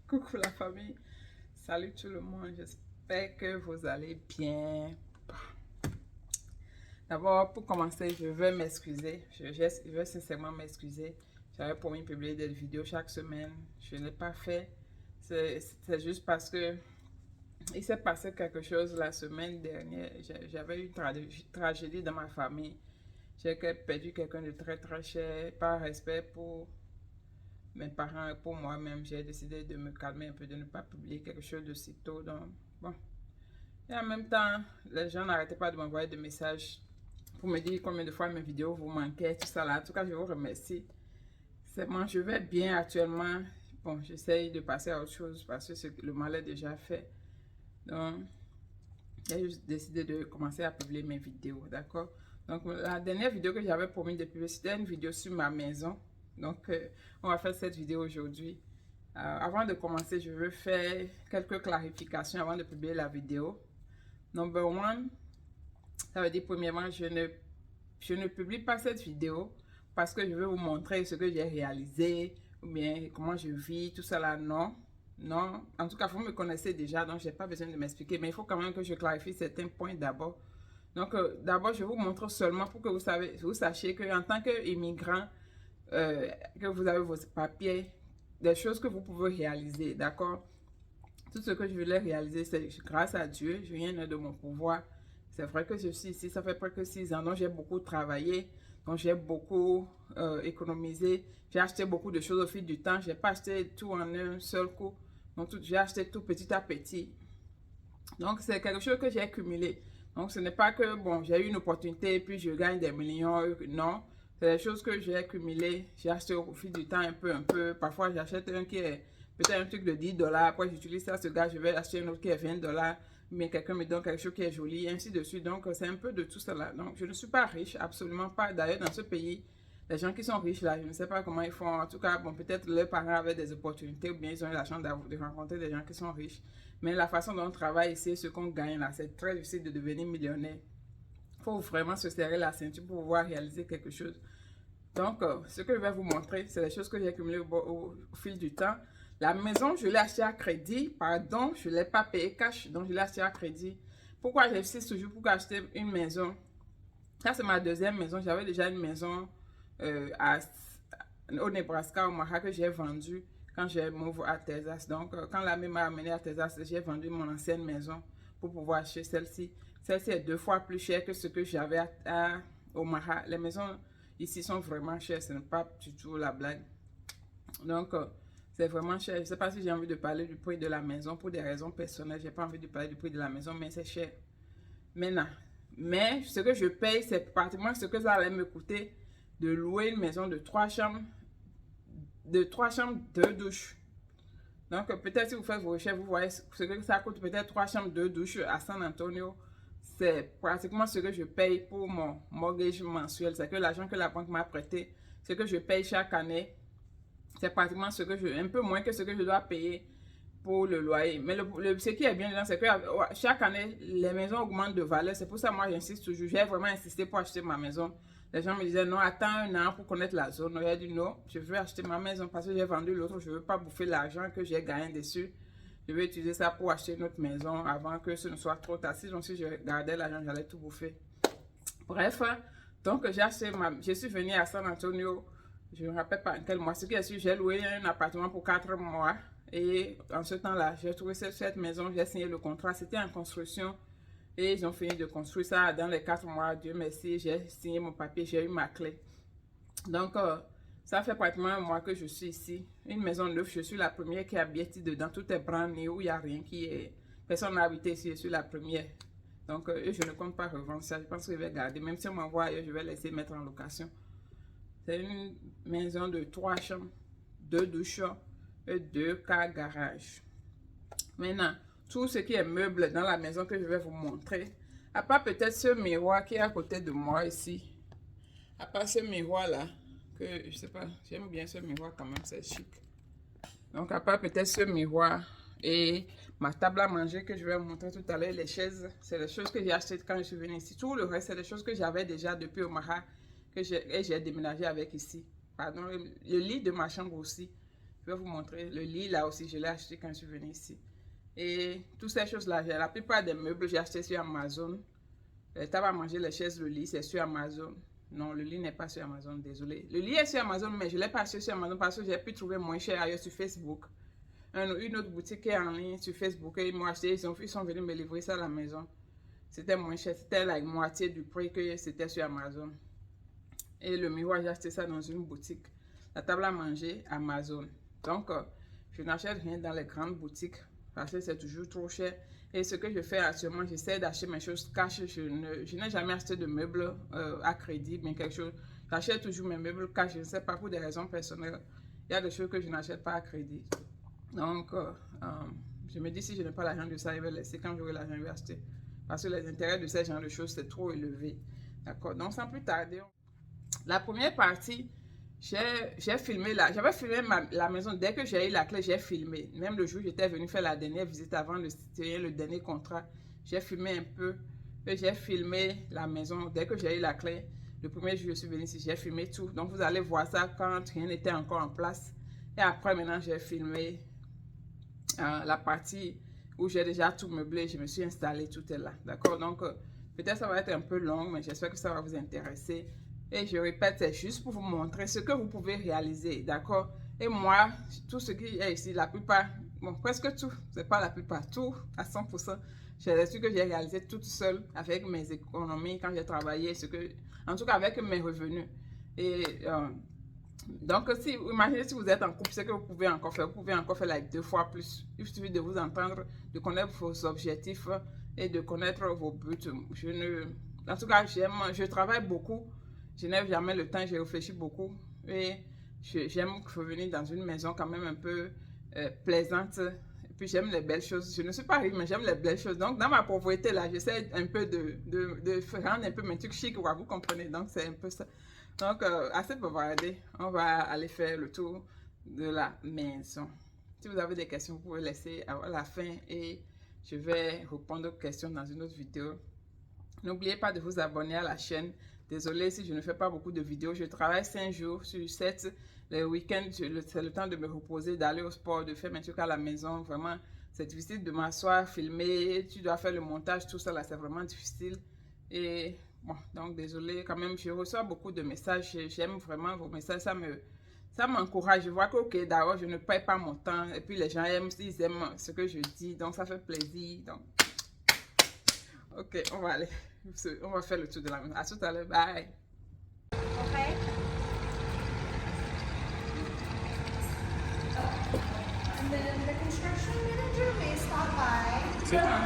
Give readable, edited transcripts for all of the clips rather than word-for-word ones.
Coucou la famille, salut tout le monde, j'espère que vous allez bien. D'abord, pour commencer, je veux m'excuser, je veux sincèrement m'excuser. J'avais promis de publier des vidéos chaque semaine, je ne l'ai pas fait. C'est juste parce que il s'est passé quelque chose la semaine dernière. J'avais une tragédie dans ma famille. J'ai perdu quelqu'un de très très cher par respect pour mes parents et pour moi-même, j'ai décidé de me calmer un peu, de ne pas publier quelque chose de si tôt. Donc, bon. Et en même temps, les gens n'arrêtaient pas de m'envoyer des messages pour me dire combien de fois mes vidéos vous manquaient, tout ça là. En tout cas, je vous remercie. C'est moi, je vais bien actuellement. Bon, j'essaye de passer à autre chose parce que le mal est déjà fait. Donc, j'ai juste décidé de commencer à publier mes vidéos, d'accord? Donc, la dernière vidéo que j'avais promis de publier, c'était une vidéo sur ma maison. Donc, on va faire cette vidéo aujourd'hui. Avant de commencer, je veux faire quelques clarifications avant de publier la vidéo. Number one, ça veut dire premièrement, je ne publie pas cette vidéo parce que je veux vous montrer ce que j'ai réalisé ou bien comment je vis, tout ça là, non. Non, en tout cas, vous me connaissez déjà, donc je n'ai pas besoin de m'expliquer, mais il faut quand même que je clarifie certains points d'abord. Donc, d'abord, je vous montre seulement pour que vous sachiez qu'en tant qu'immigrant, que vous avez vos papiers, des choses que vous pouvez réaliser, d'accord? Tout ce que je voulais réaliser, c'est grâce à Dieu, je viens de mon pouvoir. C'est vrai que je suis ici, ça fait presque 6 ans, donc j'ai beaucoup travaillé, donc j'ai beaucoup économisé, j'ai acheté beaucoup de choses au fil du temps, je n'ai pas acheté tout en un seul coup, donc j'ai acheté tout petit à petit. Donc c'est quelque chose que j'ai accumulé. Donc ce n'est pas que, bon, j'ai eu une opportunité et puis je gagne des millions, non. C'est des choses que j'ai accumulées, j'ai acheté au fil du temps un peu, un peu. Parfois j'achète un qui est peut-être un truc de 10 dollars, après j'utilise ça, ce gars, je vais acheter un autre qui est 20 dollars, mais quelqu'un me donne quelque chose qui est joli, et ainsi de suite. Donc c'est un peu de tout cela. Donc je ne suis pas riche, absolument pas. D'ailleurs dans ce pays, les gens qui sont riches là, je ne sais pas comment ils font. En tout cas, bon, peut-être leurs parents avaient des opportunités ou bien ils ont eu la chance de rencontrer des gens qui sont riches. Mais la façon dont on travaille ici, ce qu'on gagne là, c'est très difficile de devenir millionnaire. Il faut vraiment se serrer la ceinture pour pouvoir réaliser quelque chose. Donc, ce que je vais vous montrer, c'est les choses que j'ai accumulées au fil du temps. La maison, je l'ai achetée à crédit. Pardon, je ne l'ai pas payé cash, donc je l'ai achetée à crédit. Pourquoi j'insiste toujours pour acheter une maison? Ça, c'est ma deuxième maison. J'avais déjà une maison au Nebraska, au Omaha, que j'ai vendue quand j'ai move à Texas. Donc, quand l'ami m'a amené à Texas, j'ai vendu mon ancienne maison pour pouvoir acheter celle-ci. Celle-ci est 2 fois plus chère que ce que j'avais à Omaha. Les maisons ici sont vraiment chères, ce n'est pas du tout la blague. Donc, c'est vraiment cher. Je ne sais pas si j'ai envie de parler du prix de la maison pour des raisons personnelles. Je n'ai pas envie de parler du prix de la maison, mais c'est cher. Maintenant, mais ce que je paye, c'est pratiquement ce que ça allait me coûter de louer une maison de 3 chambres, 2 douches. Donc, peut-être si vous faites vos recherches, vous voyez ce que ça coûte, peut-être 3 chambres, 2 douches à San Antonio. C'est pratiquement ce que je paye pour mon mortgage mensuel. C'est que l'argent que la banque m'a prêté, ce que je paye chaque année, c'est pratiquement un peu moins que ce que je dois payer pour le loyer. Mais ce qui est bien dedans, c'est que chaque année, les maisons augmentent de valeur. C'est pour ça que moi, j'insiste toujours. J'ai vraiment insisté pour acheter ma maison. Les gens me disaient, non, attends un an pour connaître la zone. J'ai dit, non, je veux acheter ma maison parce que j'ai vendu l'autre. Je ne veux pas bouffer l'argent que j'ai gagné dessus. Je vais utiliser ça pour acheter une autre maison avant que ce ne soit trop tard. Donc, si je gardais l'argent, j'allais tout bouffer. Bref, donc je suis venue à San Antonio. Je ne me rappelle pas en quel mois. Ce qui est sûr, j'ai loué un appartement pour 4 mois. Et en ce temps-là, j'ai trouvé cette maison, j'ai signé le contrat. C'était en construction. Et ils ont fini de construire ça dans les 4 mois. Dieu merci, j'ai signé mon papier, j'ai eu ma clé. Donc, ça fait pratiquement un mois que je suis ici. Une maison neuve, je suis la première qui habite dedans. Tout est brand new, il n'y a rien qui est... Personne n'a habité ici, je suis la première. Donc, je ne compte pas revendre ça. Je pense que je vais garder. Même si on m'envoie ailleurs, je vais laisser mettre en location. C'est une maison de 3 chambres, 2 douches et 2 cas garage. Maintenant, tout ce qui est meuble dans la maison que je vais vous montrer, à part peut-être ce miroir qui est à côté de moi ici, à part ce miroir là, que je sais pas, j'aime bien ce miroir quand même, c'est chic. Donc, à part peut-être ce miroir et ma table à manger que je vais vous montrer tout à l'heure, les chaises, c'est les choses que j'ai achetées quand je suis venue ici. Tout le reste, c'est des choses que j'avais déjà depuis Omaha, que j'ai déménagé avec ici. Pardon, le lit de ma chambre aussi. Je vais vous montrer. Le lit, là aussi, je l'ai acheté quand je suis venue ici. Et toutes ces choses-là, la plupart des meubles, j'ai acheté sur Amazon. Les tables à manger, les chaises, le lit, c'est sur Amazon. Non, le lit n'est pas sur Amazon, désolé. Le lit est sur Amazon, mais je ne l'ai pas acheté sur Amazon parce que j'ai pu trouver moins cher ailleurs sur Facebook. Une autre boutique qui est en ligne sur Facebook, ils m'ont acheté, ils sont venus me livrer ça à la maison. C'était moins cher, c'était la moitié du prix que c'était sur Amazon. Et le miroir, j'ai acheté ça dans une boutique. La table à manger, Amazon. Donc, je n'achète rien dans les grandes boutiques parce que c'est toujours trop cher. Et ce que je fais actuellement, j'essaie d'acheter mes choses cash. Je n'ai jamais acheté de meubles à crédit, mais quelque chose. J'achète toujours mes meubles cash. Je ne sais pas, pour des raisons personnelles. Il y a des choses que je n'achète pas à crédit. Donc, je me dis, si je n'ai pas l'argent de ça, je vais laisser. Quand j'aurai l'argent, je vais acheter. Parce que les intérêts de ce genre de choses, c'est trop élevé. D'accord? Donc, sans plus tarder, la première partie, j'ai filmé j'avais filmé la maison. Dès que j'ai eu la clé, j'ai filmé. Même le jour où j'étais venue faire la dernière visite avant de signer le dernier contrat, j'ai filmé un peu. J'ai filmé la maison. Dès que j'ai eu la clé, le premier jour où je suis venue ici, j'ai filmé tout. Donc, vous allez voir ça quand rien n'était encore en place. Et après, maintenant, j'ai filmé la partie où j'ai déjà tout meublé. Je me suis installée, tout est là. D'accord? Donc, peut-être ça va être un peu long, mais j'espère que ça va vous intéresser. Et je répète, c'est juste pour vous montrer ce que vous pouvez réaliser, d'accord? Et moi, tout ce qui est ici, la plupart, bon, presque tout, c'est pas la plupart, tout à 100%, c'est ce que j'ai réalisé toute seule avec mes économies quand j'ai travaillé, en tout cas avec mes revenus. Et donc, imaginez si vous êtes en couple, ce que vous pouvez encore faire. Vous pouvez encore faire like 2 fois plus. Il suffit de vous entendre, de connaître vos objectifs et de connaître vos buts. En tout cas, je travaille beaucoup. Je n'ai jamais le temps, j'ai réfléchi beaucoup. Et j'aime revenir dans une maison quand même un peu plaisante. Et puis j'aime les belles choses. Je ne suis pas riche, mais j'aime les belles choses. Donc, dans ma pauvreté, là, j'essaie un peu de rendre un peu mes trucs chics, vous comprenez. Donc, c'est un peu ça. Donc, assez bavardé, on va aller faire le tour de la maison. Si vous avez des questions, vous pouvez laisser à la fin et je vais répondre aux questions dans une autre vidéo. N'oubliez pas de vous abonner à la chaîne. Désolée si je ne fais pas beaucoup de vidéos. Je travaille 5 jours sur 7. Les week-ends, c'est le temps de me reposer, d'aller au sport, de faire mes trucs à la maison. Vraiment, c'est difficile de m'asseoir, filmer. Tu dois faire le montage, tout ça là, c'est vraiment difficile. Et bon, donc désolé, quand même, je reçois beaucoup de messages. J'aime vraiment vos messages. Ça m'encourage. Je vois que, ok, d'abord, je ne perds pas mon temps. Et puis, les gens aiment, ils aiment ce que je dis. Donc, ça fait plaisir. Donc, ok, on va aller. On va faire le tour de la maison. À tout à l'heure. Bye. Okay. And then the construction manager may stop by. C'est bon.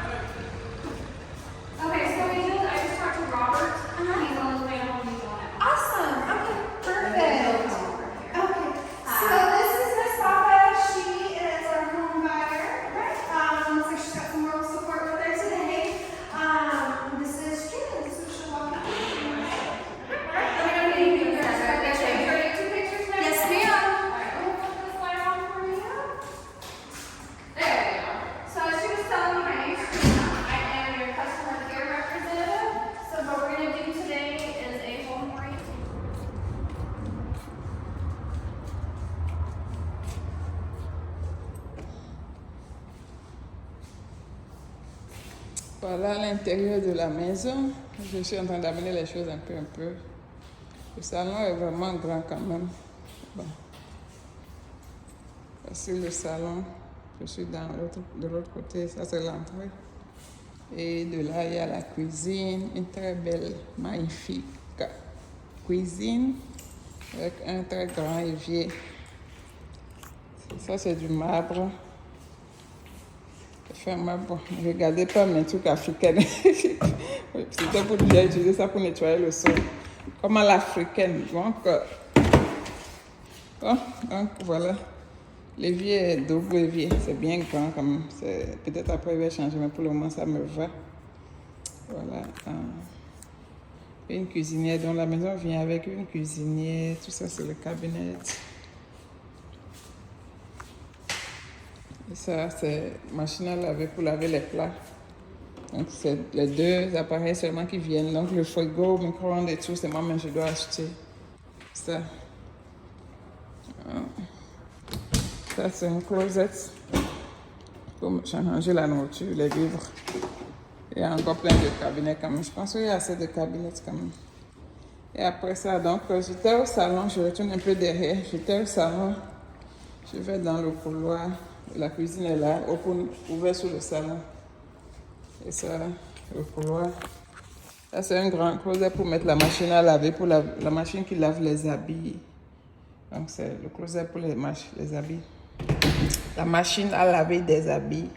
Okay, so I just talked to Robert. He's on his way home. He's on it. Awesome. Okay, perfect. Okay. So this is Miss Papa. She is our home buyer. Looks like she's got some moral support with her today. This is June. So she'll walk up. Yes, ma'am. Alright, we'll put this light on for you. There we go. So she was telling me, my name's Trina. I am your customer care representative. So what we're going to do today is a home orientation. Voilà l'intérieur de la maison. Je suis en train d'amener les choses un peu. Le salon est vraiment grand quand même. Bon. Voici le salon. Je suis de l'autre côté. Ça, c'est l'entrée. Et de là, il y a la cuisine. Une très belle, magnifique cuisine avec un très grand évier. Ça, c'est du marbre. Bon, regardez pas mes trucs africains. C'était pour déjà utiliser ça pour nettoyer le sol. Comme à l'africaine. Donc voilà. L'évier est double évier. C'est bien grand quand même. Peut-être après il va changer, mais pour le moment ça me va. Voilà. Une cuisinière. Donc la maison vient avec une cuisinière. Tout ça c'est le cabinet. Et ça, c'est machine à laver pour laver les plats. Donc, c'est les 2 appareils seulement qui viennent. Donc, le frigo, le micro-ondes et tout, c'est moi-même, je dois acheter ça. Ça, c'est une closette pour changer la nourriture, les vivres. Il y a encore plein de cabinets quand même. Je pense qu'il y a assez de cabinets quand même. Et après ça, donc, j'étais au salon, je retourne un peu derrière. J'étais au salon, je vais dans le couloir. La cuisine est là, ouvert sur le salon. Et ça, le couloir. Ça, c'est un grand closet pour mettre la machine à laver, pour la machine qui lave les habits. Donc, c'est le closet pour les habits. La machine à laver des habits.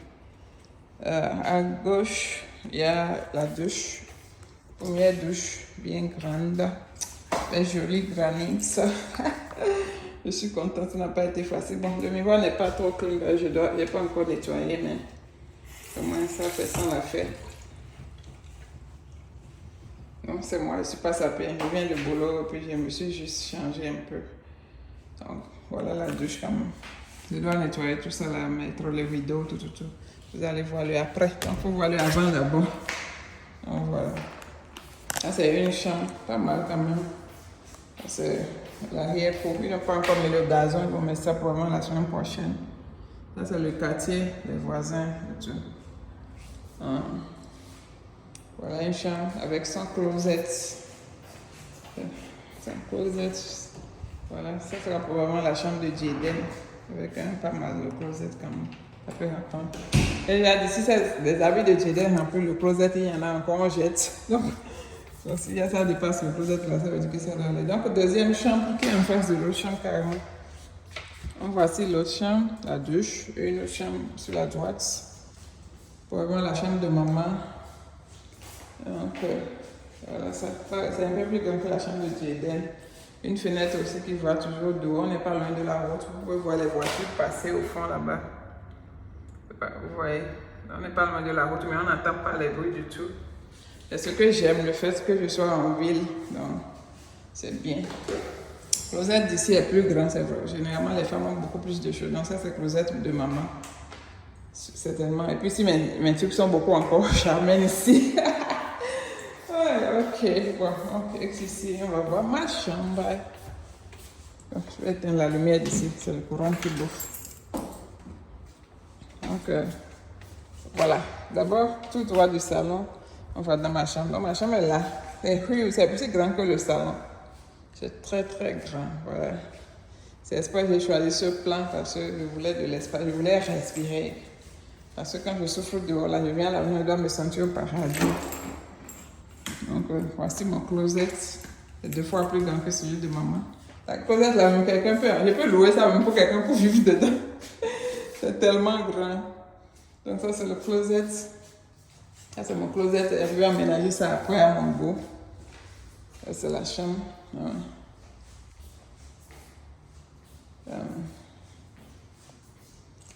À gauche, il y a la douche. Première douche, bien grande. Un joli granit. Je suis contente, ça n'a pas été facile. Bon, le miroir n'est pas trop clean. Je n'ai pas encore nettoyé, mais comment ça fait sans la faire. Donc, c'est moi, je ne suis pas sapée. Je viens de boulot, puis je me suis juste changé un peu. Donc, voilà la douche quand même. Je dois nettoyer tout ça là, mettre les vidéos, tout. Vous allez voir le après. Donc, il faut voir le avant d'abord. Donc, voilà. Ça, c'est une chambre, pas mal quand même. C'est l'arrière-cour. Ils n'ont pas encore mis le gazon, ils vont mettre ça probablement la semaine prochaine. Ça, c'est le quartier, les voisins et tout. Voilà une chambre avec son closet. Son closet. Voilà, ça sera probablement la chambre de Jaden. Avec pas mal de closet quand même. Ça peut attendre. Et là, d'ici, c'est des habits de Jaden remplis. Le closet, il y en a encore, on jette. Donc s'il y a ça dépasse le closet là, ça veut dire que ça doit aller. Donc, deuxième chambre qui est en face de l'autre chambre carrément. Donc, voici l'autre chambre, la douche, et une autre chambre sur la droite. Pour avoir la chambre de maman. Donc, voilà, c'est un peu plus grand que la chambre de Jaden. Une fenêtre aussi qui va toujours dehors, on n'est pas loin de la route. Vous pouvez voir les voitures passer au fond là-bas. Vous voyez, on n'est pas loin de la route, mais on n'entend pas les bruits du tout. Et ce que j'aime, le fait que je sois en ville, donc c'est bien. Le closet d'ici est plus grand, c'est vrai. Généralement, les femmes ont beaucoup plus de choses. Donc ça, c'est le closet de maman. Certainement. Et puis si mes trucs sont beaucoup encore, j'amène ici. Ouais, ok, bon, ok, ici, on va voir ma chambre. Donc, je vais éteindre la lumière d'ici, c'est le courant qui bouffe. Donc, voilà. D'abord, tout droit du salon, on va dans ma chambre. Donc, ma chambre est là. C'est plus grand que le salon. C'est très, très grand. Voilà. C'est pourquoi j'ai choisi ce plan parce que je voulais de l'espace. Je voulais respirer. Parce que quand je souffre dehors, là, je viens là, je dois me sentir au paradis. Donc, voici mon closet. C'est 2 fois plus grand que celui de maman. La closet, là, même quelqu'un peut... Je peux louer ça même pour quelqu'un pour vivre dedans. C'est tellement grand. Donc, ça, c'est le closet. Ça, c'est mon closet. Je vais aménager ça après à mon goût. Ça, c'est la chambre.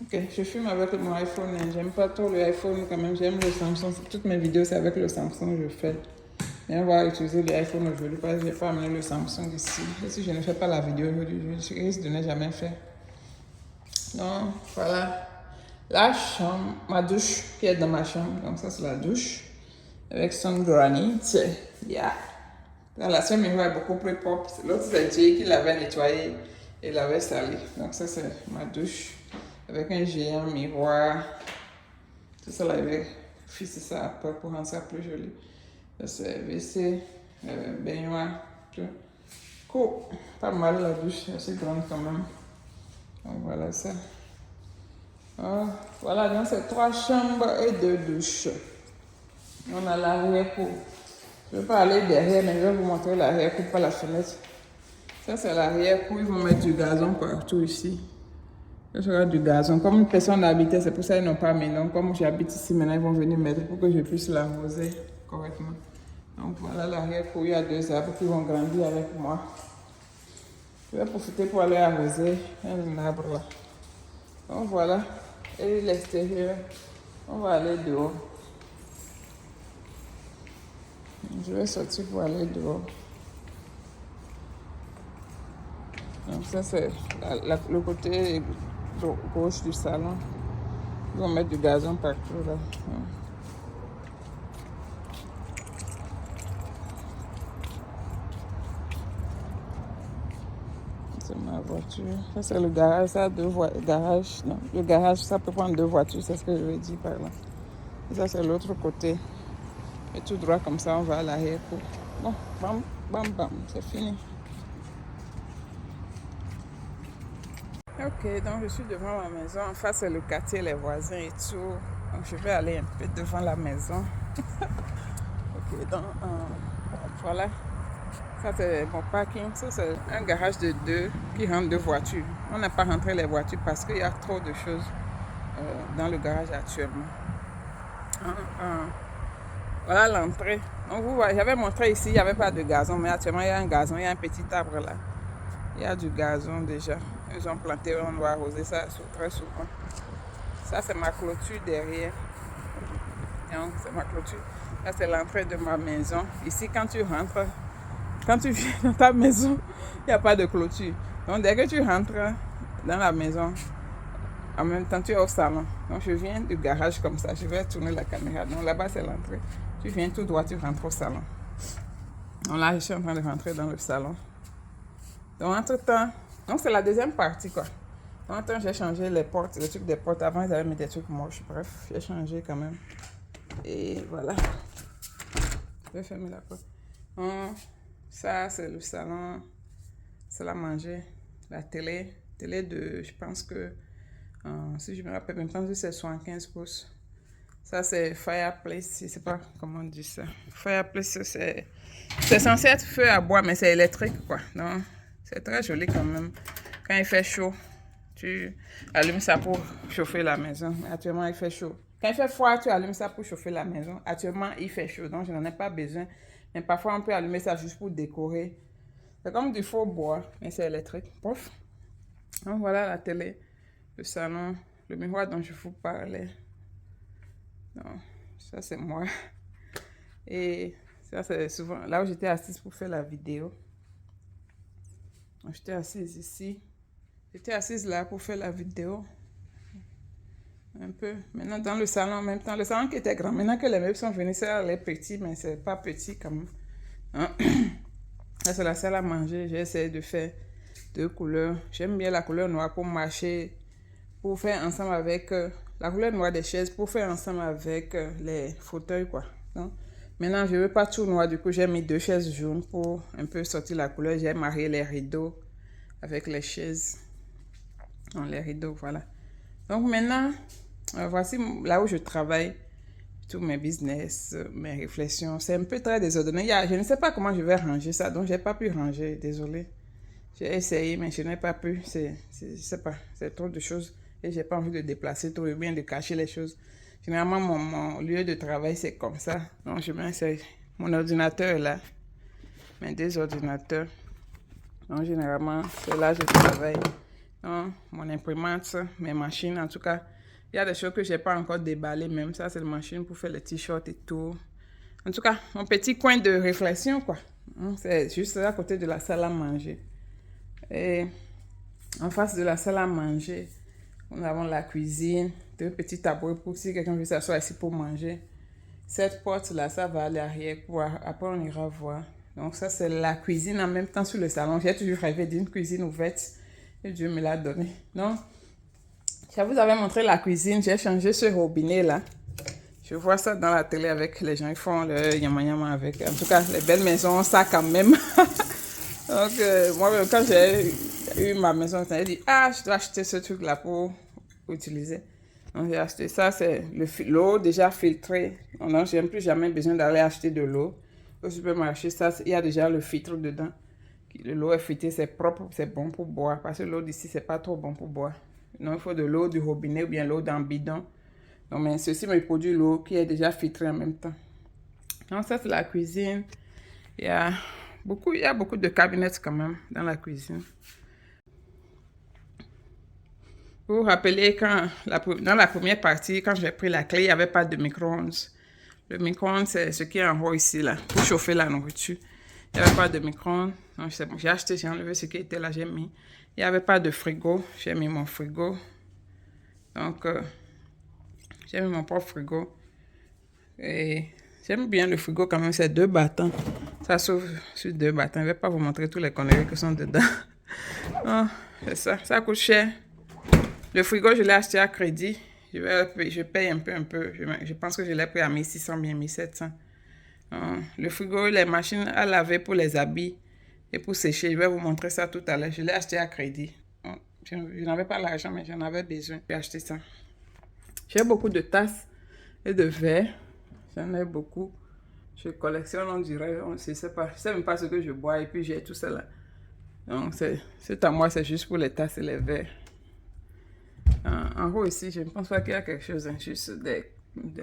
Ok, je filme avec mon iPhone. J'aime pas trop le iPhone quand même. J'aime le Samsung. Toutes mes vidéos, c'est avec le Samsung que je fais. Mais on va utiliser l'iPhone aujourd'hui parce que je n'ai pas amené le Samsung ici. Et si je ne fais pas la vidéo aujourd'hui, je risque de ne jamais faire. Donc, voilà. La chambre, ma douche qui est dans ma chambre. Donc, ça, c'est la douche. Avec son granit. Yeah. Dans la seule miroir est beaucoup plus propre. L'autre, c'est Jay qui l'avait nettoyé et l'avait salé. Donc, ça, c'est ma douche. Avec un géant miroir. Tout ça, là, je vais fixer ça après pour rendre ça plus joli. Ça, c'est WC, baignoire, tout. Cool. Pas mal la douche, assez grande quand même. Donc, voilà ça. Voilà, donc c'est 3 chambres et 2 douches. On a l'arrière-cour. Je ne vais pas aller derrière, mais je vais vous montrer l'arrière-cour, pas la fenêtre. Ça, c'est l'arrière-cour. Ils vont mettre du gazon partout ici. Ça sera du gazon. Comme une personne habitait, c'est pour ça qu'ils n'ont pas mis. Donc, comme j'habite ici, maintenant, ils vont venir mettre pour que je puisse l'arroser correctement. Donc, voilà l'arrière-cour. Il y a 2 arbres qui vont grandir avec moi. Je vais profiter pour aller arroser un arbre là. Donc, voilà. Et l'extérieur, on va aller dehors. Je vais sortir pour aller dehors. Donc ça c'est le côté gauche du salon. Ils vont mettre du gazon partout là. c'est ma voiture. Ça, c'est le garage. Ça a deux garages. Non, le garage, ça peut prendre deux voitures. C'est ce que je veux dire par là. Et ça, c'est l'autre côté. Et tout droit comme ça, on va à l'arrière pour... Bon, bam, bam, bam, c'est fini. Ok, donc je suis devant ma maison. En face, c'est le quartier, les voisins et tout. Donc, je vais aller un peu devant la maison. Ok, donc voilà. Ça, c'est mon parking. Ça, c'est un garage de deux qui rentre deux voitures. On n'a pas rentré les voitures parce qu'il y a trop de choses dans le garage actuellement. Voilà l'entrée. Donc, vous voyez, j'avais montré ici, il n'y avait pas de gazon, mais actuellement, il y a un gazon, il y a un petit arbre là. Il y a du gazon déjà. Ils ont planté, on doit arroser ça très souvent. Ça, c'est ma clôture derrière. Donc, c'est ma clôture. Là, c'est l'entrée de ma maison. Ici, quand tu rentres, quand tu viens dans ta maison, il n'y a pas de clôture. Donc, dès que tu rentres dans la maison, en même temps, tu es au salon. Donc, je viens du garage comme ça. Je vais tourner la caméra. Donc, là-bas, c'est l'entrée. Tu viens tout droit, tu rentres au salon. Donc, là, je suis en train de rentrer dans le salon. Donc, entre-temps, donc c'est la deuxième partie, quoi. Entre-temps, j'ai changé les portes, les trucs des portes. Avant, ils avaient mis des trucs moches. Bref, j'ai changé quand même. Et voilà. Je vais fermer la porte. Ça, c'est le salon. C'est à manger. La télé. Télé de, je pense que, si je me rappelle, même temps, c'est 75 pouces. Ça, c'est fireplace. Je ne sais pas comment on dit ça. Fireplace, c'est censé être feu à bois, mais c'est électrique, quoi. Donc, c'est très joli quand même. Quand il fait chaud, tu allumes ça pour chauffer la maison. Actuellement, il fait chaud. Quand il fait froid, tu allumes ça pour chauffer la maison. Actuellement, il fait chaud, donc je n'en ai pas besoin. Mais parfois, on peut allumer ça juste pour décorer. C'est comme du faux bois, mais c'est électrique. Bref. Donc, voilà la télé, le salon, le miroir dont je vous parlais. Donc, ça, c'est moi. Et ça, c'est souvent là où j'étais assise pour faire la vidéo. J'étais assise ici. J'étais assise là pour faire la vidéo. Un peu. Maintenant, dans le salon en même temps. Le salon qui était grand. Maintenant que les meubles sont venus, ça les petits, mais c'est pas petit quand même. Hein? Là, c'est la salle à manger. J'ai essayé de faire deux couleurs. J'aime bien la couleur noire pour marcher, pour faire ensemble avec la couleur noire des chaises, pour faire ensemble avec les fauteuils, quoi. Donc, maintenant, je ne veux pas tout noir. Du coup, j'ai mis deux chaises jaunes pour un peu sortir la couleur. J'ai marié les rideaux avec les chaises. Non, les rideaux, voilà. Donc maintenant, voici là où je travaille, tous mes business, mes réflexions. C'est un peu très désordonné. Je ne sais pas comment je vais ranger ça, donc je n'ai pas pu ranger, désolé. J'ai essayé, mais je n'ai pas pu. Je ne sais pas, c'est trop de choses. Et je n'ai pas envie de déplacer trop, ou bien de cacher les choses. Généralement, mon lieu de travail, c'est comme ça. Donc, je m'essaye. Mon ordinateur est là. Mes deux ordinateurs. Donc, généralement, c'est là que je travaille. Donc, mon imprimante, mes machines, en tout cas. Il y a des choses que je n'ai pas encore déballées même. Ça, c'est la machine pour faire les t-shirts et tout. En tout cas, mon petit coin de réflexion, quoi. C'est juste à côté de la salle à manger. Et en face de la salle à manger, nous avons la cuisine, deux petits tabourets pour si quelqu'un veut s'asseoir ici pour manger. Cette porte-là, ça va à l'arrière. Après, on ira voir. Donc, ça, c'est la cuisine en même temps sur le salon. J'ai toujours rêvé d'une cuisine ouverte et Dieu me l'a donné. Donc, je vous avais montré la cuisine. J'ai changé ce robinet-là. Je vois ça dans la télé avec les gens. Ils font le yama-yama avec. En tout cas, les belles maisons ont ça quand même. Donc, moi, quand j'ai eu ma maison, je me dit, je dois acheter ce truc-là pour utiliser. Donc, j'ai acheté ça. C'est l'eau déjà filtrée. Donc, je n'ai plus jamais besoin d'aller acheter de l'eau. Au supermarché, ça, il y a déjà le filtre dedans. L'eau est filtrée, c'est propre, c'est bon pour boire. Parce que l'eau d'ici, c'est pas trop bon pour boire. Donc, il faut de l'eau du robinet ou bien l'eau d'un bidon. Donc, mais ceci me produit l'eau qui est déjà filtrée en même temps. Donc, ça, c'est la cuisine. Il y a beaucoup de cabinets quand même dans la cuisine. Vous vous rappelez, dans la première partie, quand j'ai pris la clé, il n'y avait pas de micro-ondes. Le micro-ondes, c'est ce qui est en haut ici, là, pour chauffer la nourriture. Il n'y avait pas de micro-ondes. Donc, j'ai acheté, j'ai enlevé ce qui était là, j'ai mis. Il n'y avait pas de frigo. J'ai mis mon frigo. Donc, j'ai mis mon propre frigo. Et J'aime bien le frigo quand même, c'est 2 battants. Ça s'ouvre sur 2 battants. Je ne vais pas vous montrer tous les conneries qui sont dedans. Oh, c'est ça, ça coûte cher. Le frigo, je l'ai acheté à crédit. Je paye un peu. Je pense que je l'ai pris à 1600 bien 1700. Le frigo, les machines à laver pour les habits et pour sécher. Je vais vous montrer ça tout à l'heure. Je l'ai acheté à crédit. Je n'avais pas l'argent, mais j'en avais besoin. J'ai acheté ça. J'ai beaucoup de tasses et de verres. J'en ai beaucoup. Je collectionne, on dirait. Je ne sais même pas ce que je bois. Et puis j'ai tout ça là. Donc c'est à moi, c'est juste pour les tasses et les verres. En haut ici, je ne pense pas qu'il y a quelque chose. Juste des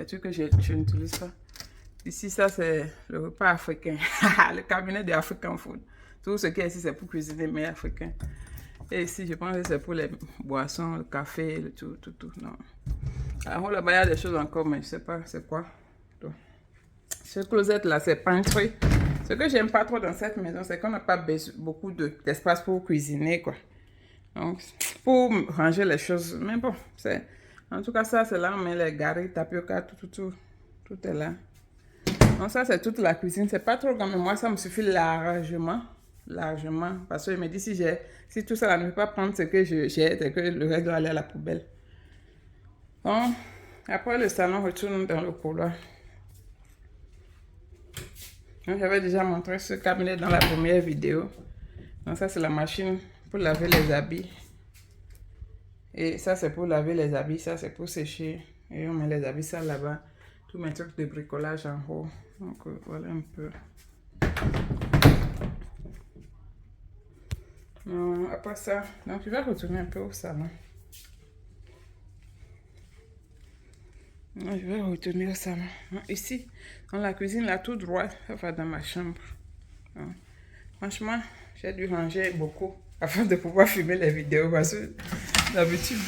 trucs que je n'utilise pas. Ici, ça c'est le repas africain. Le cabinet des African Food. Tout ce qui est ici, c'est pour cuisiner, mais africain. Et ici, je pense que c'est pour les boissons, le café, le tout. Non. En haut là-bas, il y a des choses encore, mais je ne sais pas c'est quoi. Donc, ce closet là, c'est pantry. Ce que j'aime pas trop dans cette maison, c'est qu'on n'a pas beaucoup d'espace pour cuisiner, quoi. Donc, pour ranger les choses, mais bon, en tout cas, ça, c'est là, on met les garis, tapioca, tout est là. Donc, ça, c'est toute la cuisine. C'est pas trop grand, mais moi, ça me suffit largement. Parce que je me dis, si tout ça là, ne peut pas prendre ce que j'ai, c'est que le reste doit aller à la poubelle. Bon, après le salon, on retourne dans le couloir. J'avais déjà montré ce cabinet dans la première vidéo. Donc ça c'est la machine pour laver les habits. Et ça c'est pour laver les habits, ça c'est pour sécher. Et on met les habits ça là-bas. Tous mes trucs de bricolage en haut. Donc voilà un peu. Après ça, donc je vais retourner un peu au salon. Je vais retourner au salon. Ici, dans la cuisine, là, tout droit, ça va dans ma chambre. Franchement, j'ai dû ranger beaucoup afin de pouvoir filmer les vidéos parce que d'habitude,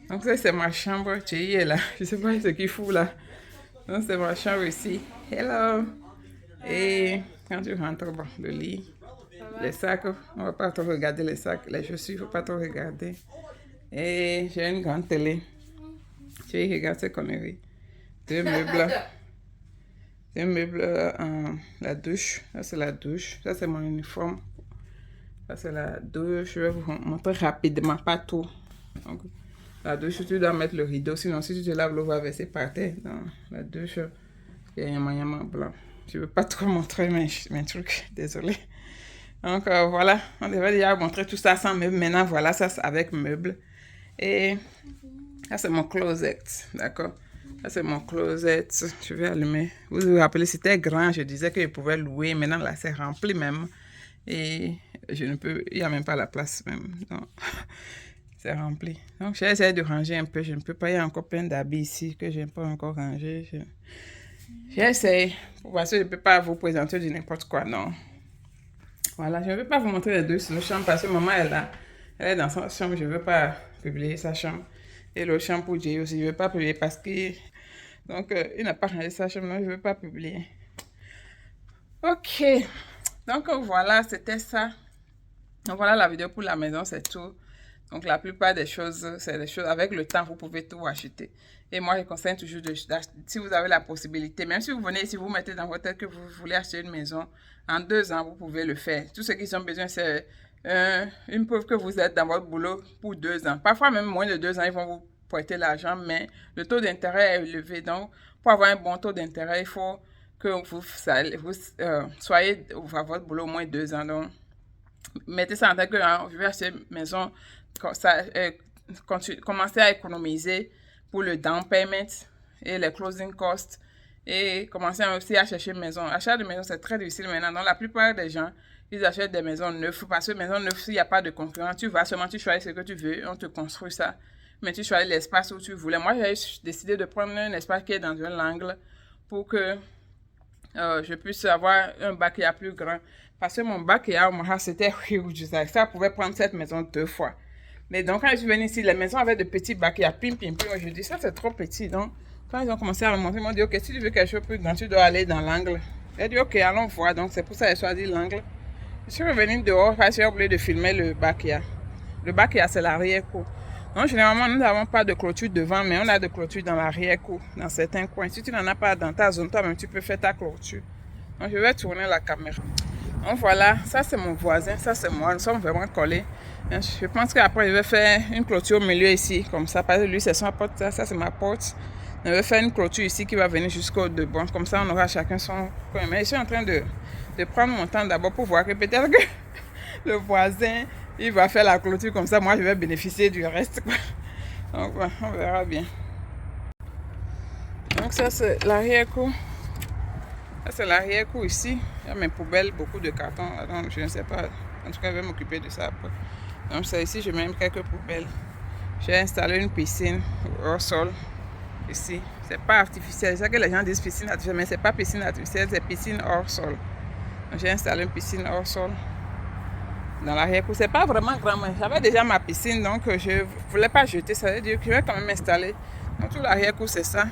donc ça c'est ma chambre. Thierry est là. Je sais pas ce qu'il fout là. Donc c'est ma chambre ici. Hello. Et quand tu rentres, bon, le lit, les sacs, on va pas trop regarder les sacs, les chaussures, il faut pas trop regarder. Et j'ai une grande télé. Tu regardes ces conneries. 2 meubles. 2 meubles, la douche. Ça, c'est la douche. Ça, c'est mon uniforme. Ça, c'est la douche. Je vais vous montrer rapidement, pas tout. Donc, la douche, tu dois mettre le rideau. Sinon, si tu te laves, l'eau va verser par terre. Dans la douche, il y a un yama blanc. Je ne veux pas trop montrer mes trucs. Désolée. Donc, voilà. On devrait déjà montrer tout ça sans meubles. Maintenant, voilà, ça, c'est avec meubles. Et ça, c'est mon closet, d'accord? Ça, c'est mon closet. Je vais allumer. Vous vous rappelez, c'était grand. Je disais que je pouvais louer. Maintenant, là, c'est rempli même. Et je ne peux... Il n'y a même pas la place même. Donc, c'est rempli. Donc, j'ai essayé de ranger un peu. Je ne peux pas. Il y a encore plein d'habits ici que je n'ai pas encore rangé. J'essaie. Parce que je ne peux pas vous présenter du n'importe quoi, non. Voilà, je ne vais pas vous montrer les deux chambres parce que maman elle est dans sa chambre. Je ne veux pas publier sa chambre. Et le chambre pour Jay aussi, je ne veux pas publier parce que... Donc, il n'a pas rangé sa chambre, non, je ne veux pas publier. Ok. Donc, voilà, c'était ça. Donc, voilà la vidéo pour la maison, c'est tout. Donc, la plupart des choses, c'est des choses... Avec le temps, vous pouvez tout acheter. Et moi, je conseille toujours si vous avez la possibilité, même si vous venez ici, vous mettez dans votre tête que vous voulez acheter une maison, en 2 ans, vous pouvez le faire. Tout ce qu'ils ont besoin, c'est... une preuve que vous êtes dans votre boulot pour 2 ans. Parfois, même moins de 2 ans, ils vont vous prêter l'argent, mais le taux d'intérêt est élevé. Donc, pour avoir un bon taux d'intérêt, il faut que vous soyez à votre boulot au moins 2 ans. Donc, mettez ça en tête que je vais acheter une maison, commencez à économiser pour le down payment et les closing costs et commencez aussi à chercher une maison. L'achat de maison, c'est très difficile maintenant. Donc, la plupart des gens, ils achètent des maisons neuves parce que maison neuve, s'il n'y a pas de concurrent, tu vas seulement, tu choisis ce que tu veux, on te construit ça, mais tu choisis l'espace où tu voulais. Moi, j'ai décidé de prendre un espace qui est dans un angle pour que je puisse avoir un backyard plus grand. Parce que mon backyard, c'était huge. Ça pouvait prendre cette maison 2 fois. Mais donc, quand je suis venue ici, les maisons avaient de petits backyards. Pim. Je dis, ça, c'est trop petit. Donc, quand ils ont commencé à remonter, ils m'ont dit, ok, si tu veux quelque chose de plus grand, tu dois aller dans l'angle. J'ai dit, ok, allons voir. Donc, c'est pour ça que j'ai choisi l'angle. Je suis revenue dehors parce que j'ai oublié de filmer le backyard. Le backyard, c'est l'arrière-cour. Donc, généralement, nous n'avons pas de clôture devant, mais on a de clôture dans l'arrière-cour, dans certains coins. Si tu n'en as pas dans ta zone, toi-même, tu peux faire ta clôture. Donc, je vais tourner la caméra. Donc, voilà, ça c'est mon voisin, ça c'est moi. Nous sommes vraiment collés. Je pense qu'après, je vais faire une clôture au milieu ici, comme ça. Parce que lui, c'est son porte, ça c'est ma porte. Je vais faire une clôture ici qui va venir jusqu'au devant. Comme ça, on aura chacun son coin. Mais je suis en train de prendre mon temps d'abord pour voir que peut-être que le voisin, il va faire la clôture comme ça. Moi, je vais bénéficier du reste, quoi. Donc, voilà, on verra bien. Donc, ça, c'est l'arrière-cour. Ça, c'est l'arrière-cour ici. Il y a mes poubelles, beaucoup de cartons. Donc, je ne sais pas. En tout cas, je vais m'occuper de ça après. Donc, ça ici, je mets quelques poubelles. J'ai installé une piscine au sol. Ici, c'est pas artificiel. C'est ça que les gens disent piscine artificielle, mais c'est pas piscine artificielle, c'est piscine hors sol. J'ai installé une piscine hors sol dans l'arrière-cour. C'est pas vraiment grand, mais j'avais déjà ma piscine, donc je voulais pas jeter. Ça veut dire que je vais quand même installer. Donc tout l'arrière-cour, c'est ça.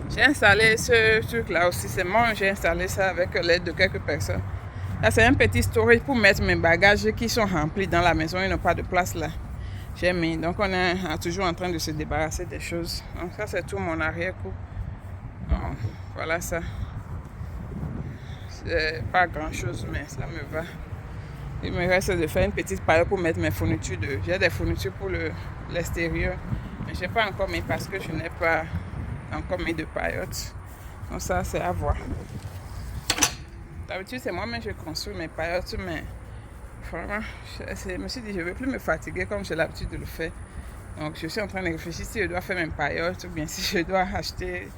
J'ai installé ce truc-là aussi. C'est moi, j'ai installé ça avec l'aide de quelques personnes. Là, c'est un petit storage pour mettre mes bagages qui sont remplis dans la maison. Il n'y a pas de place là. J'ai mis. Donc, on est toujours en train de se débarrasser des choses. Donc, ça, c'est tout mon arrière-cour. Voilà ça. C'est pas grand-chose, mais ça me va. Il me reste de faire une petite paillote pour mettre mes fournitures. J'ai des fournitures pour l'extérieur. Mais je n'ai pas encore mis parce que je n'ai pas encore mis de paillotes. Donc, ça, c'est à voir. D'habitude, c'est moi-même que je construis mes paillotes, mais vraiment, je me suis dit, je ne veux plus me fatiguer comme j'ai l'habitude de le faire. Donc, je suis en train de réfléchir si je dois faire mes paillotes ou bien si je dois acheter.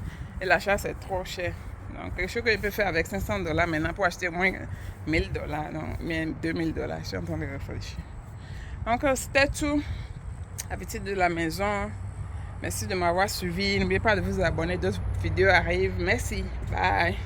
Et l'achat, c'est trop cher. Donc, quelque chose que je peux faire avec $500 maintenant pour acheter au moins $1000, donc bien $2000. Je suis en train de réfléchir. Donc, c'était tout. La petite de la maison. Merci de m'avoir suivi. N'oubliez pas de vous abonner. D'autres vidéos arrivent. Merci. Bye.